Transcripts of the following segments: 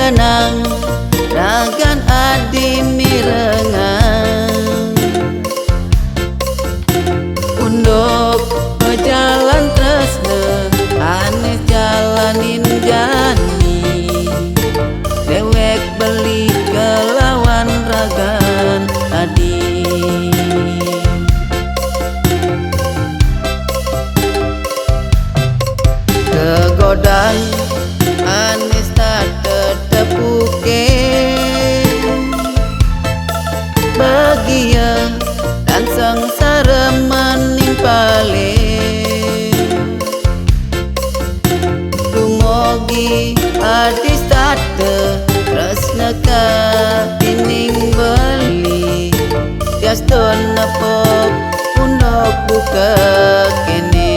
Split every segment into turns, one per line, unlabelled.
benang ragan adi mirengan unduk jalan tresna aneh jalanin jani dewek beli kelawan ragan adi kegodang anis tak tetepuke bahagia dan sengsara menimpale dumogi adis tate tresna ka tining beli gaston nepok undok buka kene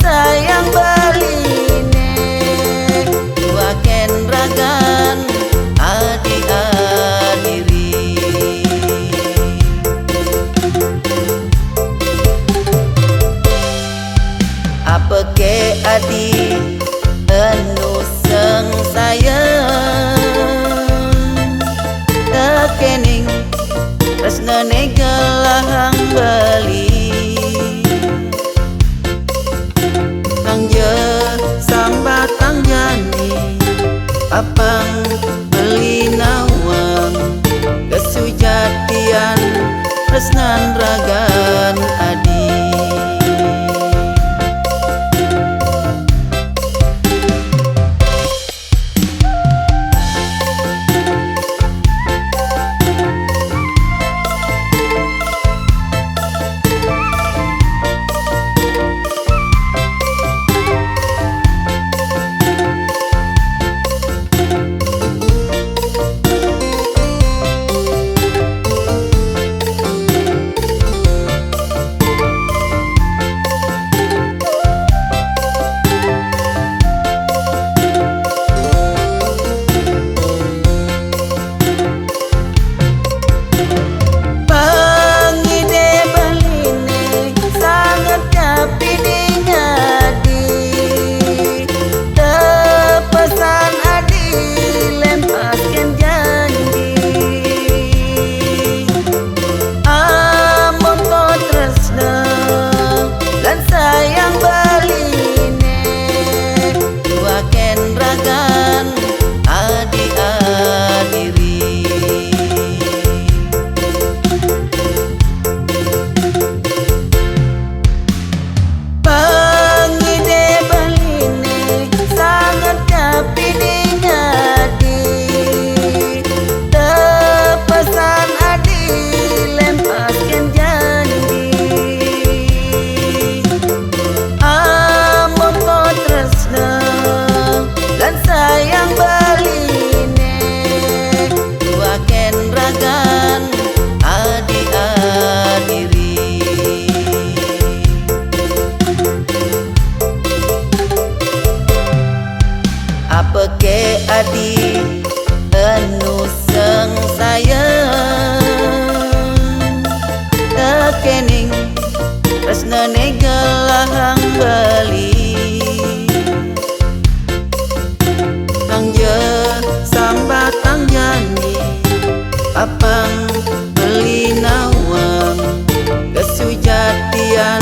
sayang baline waken ragan adi adiri apa ke adi anu seng sayang tekening tresna negelahang bali sambatang jani apang beli nawang kesujatian tresnan ragan adi sayang baline waken ragan adi adiri pangide baline sangat kapining adi tepesan adi lempaskan janji dan sayang baline waken ragan adi adiri apa ke adi anu seng sayang tekening tresna negelahang bali sambatang jani apang beli nawang kesujatian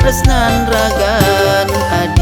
tresnan ragan adi